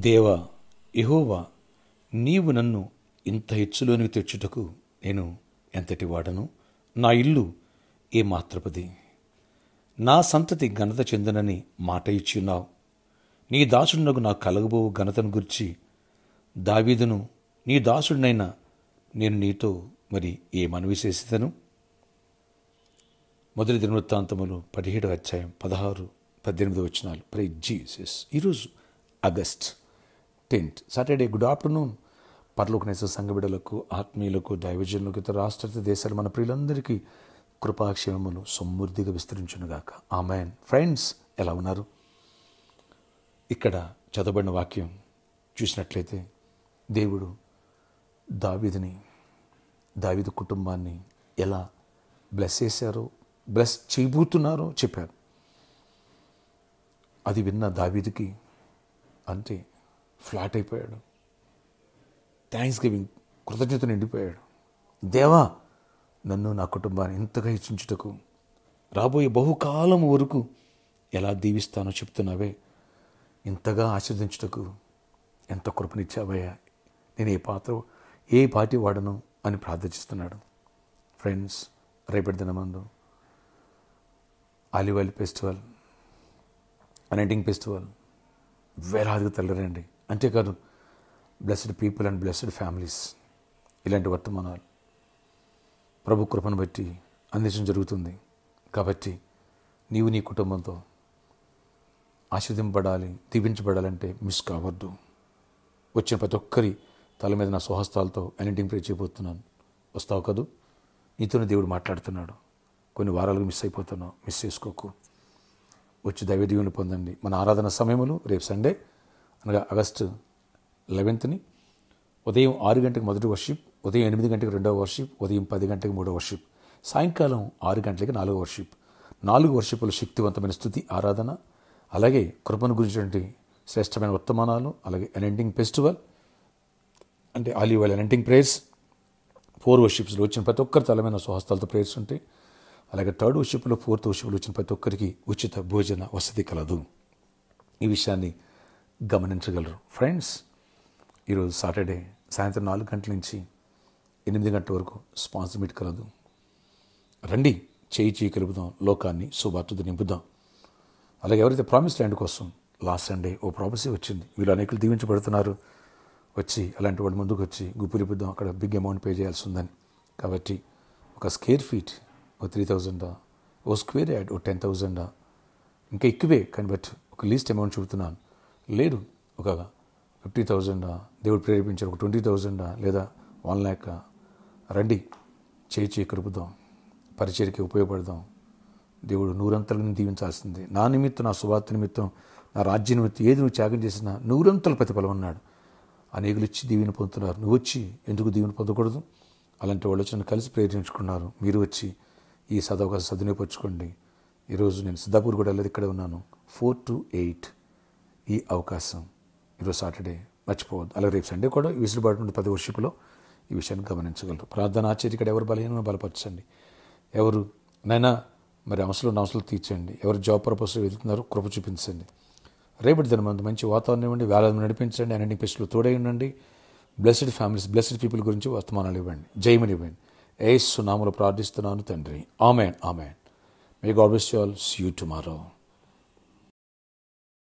దేవా, యెహోవా, నీవు నన్ను ఇంత హెచ్చులోనికి తెచ్చుటకు నేను ఎంతటి వాడను? నా ఇల్లు ఏ మాత్రపది, నా సంతతి ఘనత చెందునని మాట ఇచ్చిన్నావు. నీ దాసుడునకు నాకు కలగబోవు ఘనతను గురించి దావీదును, నీ దాసుడినైనా నేను నీతో మరి ఏ మనవి చేసేదను? మొదటి దినవృత్తాంతములు 17వ అధ్యాయం 16-18 వచనాలు. Praise Jesus. ఈరోజు August 10th Saturday. Good afternoon. పరలోకనేశ్వర సంఘ బిడ్డలకు, ఆత్మీయులకు, దైవజనులకు, ఇతర రాష్ట్ర దేశాలు మన ప్రియులందరికీ కృపాక్షేమములు సమృద్ధిగా విస్తరించునుగాక. ఆమేన్. ఫ్రెండ్స్, ఎలా ఉన్నారు? ఇక్కడ చదవబడిన వాక్యం చూసినట్లయితే దేవుడు దావీదు కుటుంబాన్ని ఎలా బ్లెస్ చేశారో, బ్లెస్ చేయబోతున్నారో చెప్పారు. అది విన్న దావీదుకి అంతే ఫ్లాట్ అయిపోయాడు. థ్యాంక్స్ గివింగ్, కృతజ్ఞత నిండిపోయాడు. దేవా, నన్ను నా కుటుంబాన్ని ఇంతగా హెచ్చించుటకు, రాబోయే బహుకాలం వరకు ఎలా దీవిస్తానో చెప్తున్నావే, ఇంతగా ఆశీర్వదించుటకు ఎంత కృపనిచ్చావయ్యా, నేను ఏ పార్టీ వాడను అని ప్రార్థిస్తున్నాడు. ఫ్రెండ్స్, రేపటి దినమందు ఆలివ్ ఆయిల్ ఫెస్టివల్, అనెంటింగ్ ఫెస్టివల్ వేలాదిగా తరలిరండి. అంతేకాదు, blessed people and blessed families, ఇలాంటి వర్తమానాలు ప్రభు కృపను బట్టి అందించడం జరుగుతుంది. కాబట్టి నీవు నీ కుటుంబంతో ఆశీర్వదింపబడాలి, దీవించబడాలంటే మిస్ కావద్దు. వచ్చిన ప్రతి ఒక్కరి తల మీద నా స్వహస్తాలతో అనెంటింగ్ ప్రే చేయబోతున్నాను. వస్తావు కదూ? నీతోనే దేవుడు మాట్లాడుతున్నాడు. కొన్ని వారాలుగా మిస్ అయిపోతున్నావు, మిస్ చేసుకోకు. వచ్చి దైవ దీవెనలు పొందండి. మన ఆరాధన సమయములు రేపు సండే అనగా ఆగస్టు 11th ఉదయం 6 గంటలకు మొదటి వర్షిప్, ఉదయం 8 గంటలకు రెండవ వర్షిప్, ఉదయం 10 గంటలకు మూడవ వర్షిప్, సాయంకాలం 6 గంటలకి 4వ వర్షిప్. 4 వర్షిపులు శక్తివంతమైన స్థుతి ఆరాధన, అలాగే కృపను గురించినటువంటి శ్రేష్టమైన వర్తమానాలు, అలాగే అనెంటింగ్ ఫెస్టివల్ అంటే ఆలివ్ ఆయిల్ అనెంటింగ్ ప్రేయర్స్. 4 వర్షిప్స్లో వచ్చిన ప్రతి ఒక్కరి తలమైన స్వహస్తాలతో ప్రేయర్స్ ఉంటాయి. అలాగే 3rd వర్షిప్లో 4th వర్షిప్లో వచ్చిన ప్రతి ఒక్కరికి ఉచిత భోజన వసతి కలదు. ఈ విషయాన్ని గమనించగలరు. ఫ్రెండ్స్, ఈరోజు సాటర్డే సాయంత్రం 4 గంటల నుంచి 8 గంటల వరకు స్పాన్సర్ మీట్ కలదు. రండి, చేయి కలుపుదాం, లోకాన్ని సువార్తతో నింపుదాం. అలాగే ఎవరైతే ప్రామిస్ ల్యాండ్ కోసం లాస్ట్ సండే ఓ ప్రామిసీ వచ్చింది, వీళ్ళు అనేకులు దీవించబడుతున్నారు, వచ్చి అలాంటి వాళ్ళు ముందుకు వచ్చి గుప్పిలిపిద్దాం, అక్కడ బిగ్ అమౌంట్ పే చేయాల్సి ఉందని. కాబట్టి ఒక స్క్వేర్ ఫీట్ ఓ 3,000, ఓ స్క్వేర్ యార్డ్ ఓ 10,000, ఇంకా ఎక్కువే కానీ బట్ ఒక లీస్ట్ అమౌంట్ చూపుతున్నాను. లేదు, ఒక 50,000 దేవుడు ప్రేరేపించారు, ఒక 20,000 లేదా 1 lakh. రండి, చేయి కలుపుదాం, పరిచర్యకి ఉపయోగపడదాం. దేవుడు నూరంతలను దీవించాల్సిందే. నా నిమిత్తం, నా సువార్త నిమిత్తం, నా రాజ్య నిమిత్తం ఏది నువ్వు త్యాగం చేసినా నూరంతల ప్రతిఫలం అన్నాడు. అనేకులు ఇచ్చి దీవెన పొందుతున్నారు. నువ్వు వచ్చి ఎందుకు దీవెన పొందకూడదు? అలాంటి వాళ్ళు వచ్చి నన్ను కలిసి ప్రేరించుకున్నారు. మీరు వచ్చి ఈ సదవకాశం సద్వినియోగపరచుకోండి. ఈరోజు నేను సిద్ధాపూర్ కూడా వెళ్ళదు, ఇక్కడే ఉన్నాను. 4 to 8 ఈ అవకాశం. ఈరోజు సాటర్డే మర్చిపోవద్దు. అలాగే రేపు సండే కూడా విసులుబాటు నుండి 10 వర్షిపులో ఈ విషయాన్ని గమనించగలరు. ప్రార్థన ఆచరి ఇక్కడ ఎవరు బలహీనమో బలపరచండి. ఎవరు నైనా మరి అవసరం తీర్చండి. ఎవరు జాబ్ పర్పస్ వెళ్తున్నారో కృప చూపించండి. రేపటి దినమందు మంచి వాతావరణం ఇవ్వండి, వేలాది నడిపించండి, అన్ని పెస్టులు తోడై ఉండండి. బ్లెస్డ్ ఫ్యామిలీస్, బ్లెస్డ్ పీపుల్ గురించి వర్తమానాలు ఇవ్వండి. జయమని ఇవ్వండి. యేసు నామములో ప్రార్థిస్తున్నాను తండ్రి. Amen. Amen. May God bless you all. See you tomorrow.